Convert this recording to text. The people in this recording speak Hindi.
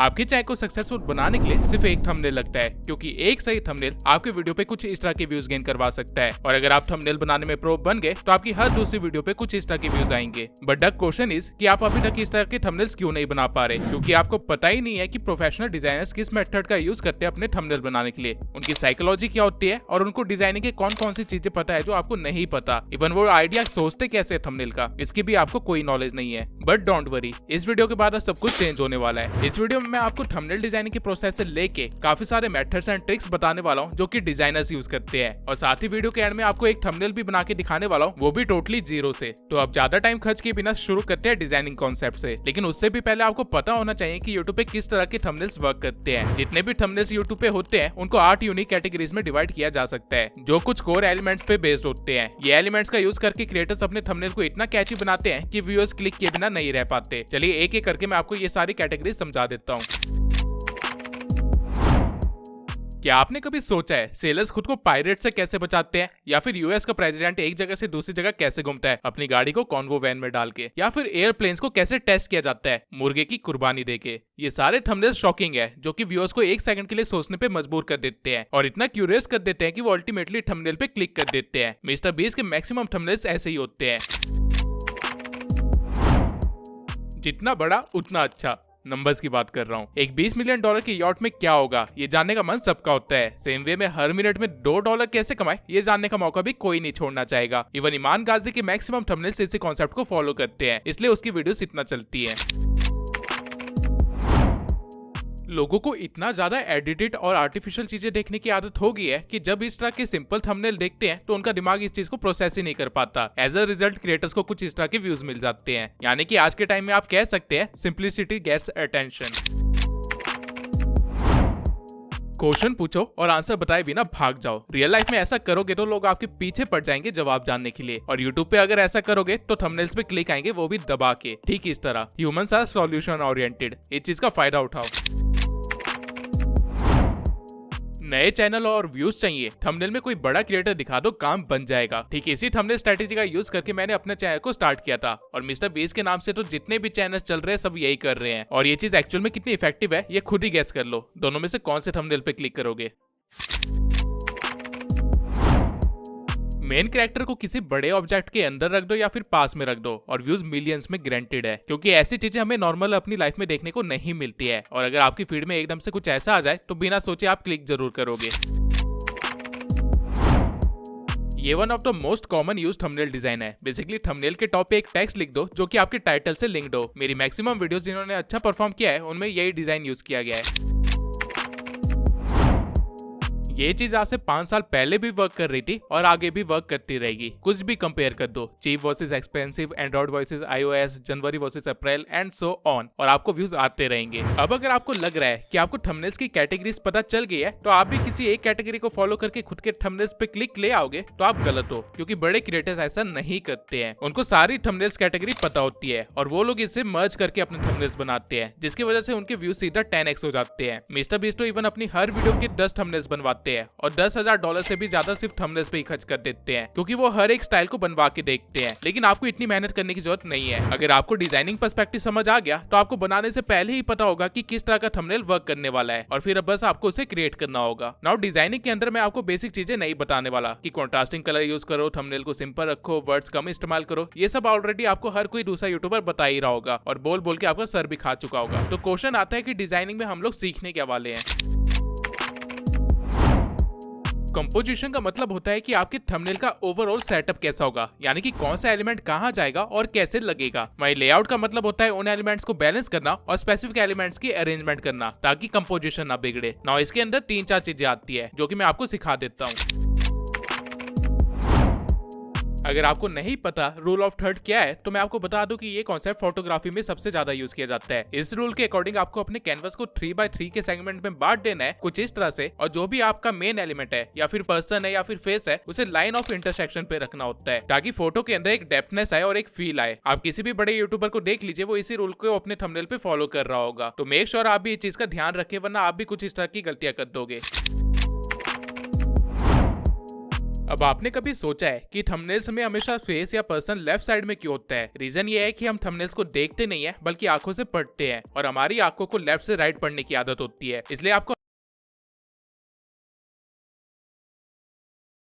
आपके चैनल को सक्सेसफुल बनाने के लिए सिर्फ एक थंबनेल लगता है, क्योंकि एक सही थंबनेल आपके वीडियो पे कुछ इस तरह के व्यूज गेन करवा सकता है। और अगर आप थंबनेल बनाने में प्रो बन गए तो आपकी हर दूसरी वीडियो पे कुछ इस तरह के व्यूज आएंगे। बट द क्वेश्चन इज कि आप अभी तक इस तरह के थंबनेल्स क्यों नहीं बना पा रहे, क्योंकि आपको पता ही नहीं है कि प्रोफेशनल डिजाइनर्स किस मेथड का यूज करते हैं अपने थंबनेल बनाने के लिए, उनकी साइकोलॉजी क्या होती है और उनको डिजाइनिंग के कौन कौन सी चीजें पता है जो आपको नहीं पता। इवन वो आइडिया सोचते कैसे थंबनेल का, इसकी भी आपको कोई नॉलेज नहीं है। बट डोंट वरी, इस वीडियो के बाद सब कुछ चेंज होने वाला है। इस वीडियो में मैं आपको थंबनेल डिजाइनिंग के प्रोसेस से लेके काफी सारे मेथड्स एंड ट्रिक्स बताने वाला हूँ जो कि डिजाइनर्स यूज करते हैं, और साथ ही वीडियो के एंड में आपको एक थंबनेल भी बना के दिखाने वाला हूँ, वो भी टोटली जीरो से। तो अब ज्यादा टाइम खर्च किए बिना शुरू करते हैं डिजाइनिंग कॉन्सेप्ट से। लेकिन उससे भी पहले आपको पता होना चाहिए कि यूट्यूब पे किस तरह के थंबनेल्स वर्क करते हैं। जितने भी थंबनेल्स यूट्यूब पे होते हैं उनको 8 यूनिक कैटेगरीज में डिवाइड किया जा सकता है, जो कुछ कोर एलिमेंट्स पे बेस्ड होते हैं। ये एलिमेंट्स का यूज करके क्रिएटर्स अपने थंबनेल को इतना कैची बनाते हैं कि व्यूअर्स क्लिक किए बिना नहीं रह पाते। चलिए एक एक करके मैं आपको ये सारी कैटेगरी समझा देता हूँ। क्या आपने कभी सोचा है सेलर्स खुद को पायरेट से कैसे बचाते हैं, या फिर यूएस का प्रेसिडेंट एक जगह से दूसरी जगह कैसे घूमता है अपनी गाड़ी को कॉन्वो वैन में डाल के, या फिर एयरप्लेन्स को कैसे टेस्ट किया जाता है मुर्गे की कुर्बानी देके। ये सारे थंबनेल्स शॉकिंग है जो कि व्यूअर्स को एक सेकंड के लिए सोचने पे मजबूर कर देते हैं और इतना क्यूरियस कर देते हैं कि वो अल्टीमेटली थंबनेल पे क्लिक कर देते हैं। मिस्टर बीस्ट के मैक्सिमम थंबनेल्स ऐसे ही होते हैं। जितना बड़ा उतना अच्छा, नंबर्स की बात कर रहा हूँ। एक $20 मिलियन की यॉट में क्या होगा ये जानने का मन सबका होता है। सेम वे में हर मिनट में $2 कैसे कमाए ये जानने का मौका भी कोई नहीं छोड़ना चाहेगा। इवन ईमान गाजी के मैक्सिमम थंबनेल्स इसी कॉन्सेप्ट को फॉलो करते हैं, इसलिए उसकी वीडियोस इतना चलती है। लोगों को इतना ज्यादा एडिटेड और आर्टिफिशियल चीजें देखने की आदत हो गई है कि जब इस तरह के सिंपल थंबनेल देखते हैं तो उनका दिमाग इस चीज को प्रोसेस ही नहीं कर पाता। एज अ रिजल्ट क्रिएटर्स को कुछ इस तरह के व्यूज मिल जाते हैं। यानी कि आज के टाइम में आप कह सकते हैं सिंप्लिसिटी गेट्स अटेंशन। क्वेश्चन पूछो और आंसर बताए बिना भाग जाओ। रियल लाइफ में ऐसा करोगे तो लोग आपके पीछे पड़ जाएंगे जवाब जानने के लिए, और यूट्यूब पे अगर ऐसा करोगे तो थंबनेल्स पे क्लिक आएंगे, वो भी दबा के। ठीक इस तरह ह्यूमंस आर सॉल्यूशन ओरिएंटेड, इस चीज का फायदा उठाओ। नए चैनल और व्यूज चाहिए, थंबनेल में कोई बड़ा क्रिएटर दिखा दो, काम बन जाएगा। ठीक इसी थंबनेल स्ट्रेटेजी का यूज करके मैंने अपने चैनल को स्टार्ट किया था, और मिस्टर बीस्ट के नाम से तो जितने भी चैनल चल रहे हैं सब यही कर रहे हैं। और ये चीज एक्चुअल में कितनी इफेक्टिव है ये खुद ही गेस कर लो। दोनों में से कौन से थंबनेल पे क्लिक करोगे? मेन कैरेक्टर को किसी बड़े ऑब्जेक्ट के अंदर रख दो या फिर पास में रख दो और व्यूज मिलियंस में गारंटेड है, क्योंकि ऐसी चीजें हमें नॉर्मल अपनी लाइफ में देखने को नहीं मिलती है। और अगर आपकी फीड में एकदम से कुछ ऐसा आ जाए तो बिना सोचे आप क्लिक जरूर करोगे। ये one of the most common use thumbnail design है। बेसिकली थंबनेल के टॉप पे एक टेक्स्ट लिख दो जो कि आपके टाइटल से लिंक्ड हो। मेरी मैक्सिमम वीडियोस जिन्होंने अच्छा परफॉर्म किया है उनमें यही डिजाइन यूज किया गया है। ये चीज आज से 5 साल पहले भी वर्क कर रही थी और आगे भी वर्क करती रहेगी। कुछ भी कंपेयर कर दो, cheap versus expensive, Android versus iOS, January versus April and so on, और आपको व्यूज आते रहेंगे। अब अगर आपको लग रहा है कि आपको थंबनेल्स की कैटेगरीज पता चल गई है तो आप भी किसी एक कैटेगरी को फॉलो करके खुद के थंबनेल्स पे क्लिक ले आओगे तो आप गलत हो, क्योंकि बड़े क्रिएटर्स ऐसा नहीं करते हैं। उनको सारी थंबनेल्स कैटेगरी पता होती है और वो लोग इसे मर्ज करके अपने थंबनेल्स बनाते हैं, जिसकी वजह से उनके व्यूज सीधा 10x हो जाते हैं। मिस्टर बीस्ट तो इवन अपनी हर वीडियो के 10 थंबनेल्स बनवाते हैं और $10,000 से भी ज्यादा सिर्फ थंबनेल्स पे ही खर्च कर देते हैं, क्योंकि वो हर एक स्टाइल को बनवा के देखते हैं। लेकिन आपको इतनी मेहनत करने की जरूरत नहीं है। अगर आपको डिजाइनिंग पर्सपेक्टिव समझ आ गया तो आपको बनाने से पहले ही पता होगा कि किस तरह का थंबनेल वर्क करने वाला है, और फिर अब बस आपको उसे क्रिएट करना होगा। नाउ डिजाइनिंग के अंदर मैं आपको बेसिक चीजें नहीं बताने वाला कि कॉन्ट्रास्टिंग कलर यूज करो, थंबनेल को सिंपल रखो, वर्ड्स कम इस्तेमाल करो। ये सब ऑलरेडी आपको हर कोई दूसरा यूट्यूबर बता ही रहा होगा और बोल बोल के आपका सर भी खा चुका होगा। तो क्वेश्चन आता है कि डिजाइनिंग में हम लोग सीखने क्या वाले हैं। कंपोजिशन का मतलब होता है कि आपके थंबनेल का ओवरऑल सेटअप कैसा होगा, यानी कि कौन सा एलिमेंट कहां जाएगा और कैसे लगेगा। वहीं लेआउट का मतलब होता है उन एलिमेंट्स को बैलेंस करना और स्पेसिफिक एलिमेंट्स की अरेंजमेंट करना ताकि कंपोजिशन ना बिगड़े। नाउ इसके अंदर 3-4 चीजें आती है जो कि मैं आपको सिखा देता हूँ। अगर आपको नहीं पता रूल ऑफ थर्ड क्या है तो मैं आपको बता दूं कि ये कॉन्सेप्ट फोटोग्राफी में सबसे ज्यादा यूज किया जाता है। इस रूल के अकॉर्डिंग आपको अपने कैनवस को 3x3 के सेगमेंट में बांट देना है कुछ इस तरह से, और जो भी आपका मेन एलिमेंट है या फिर पर्सन है या फिर फेस है उसे लाइन ऑफ इंटरसेक्शन पे रखना होता है, ताकि फोटो के अंदर एक डेप्थनेस आए और एक फील आए। आप किसी भी बड़े यूट्यूबर को देख लीजिए, वो इसी रूल को अपने थंबनेल पे फॉलो कर रहा होगा। तो मेक श्योर आप भी इस चीज का ध्यान रखें, वरना आप भी कुछ इस तरह की गलतियां कर दोगे। अब आपने कभी सोचा है कि थंबनेल्स में हमेशा फेस या पर्सन लेफ्ट साइड में क्यों होता है? रीजन ये है कि हम थंबनेल्स को देखते नहीं है बल्कि आंखों से पढ़ते हैं और हमारी आंखों को लेफ्ट से राइट पढ़ने की आदत होती है, इसलिए आपको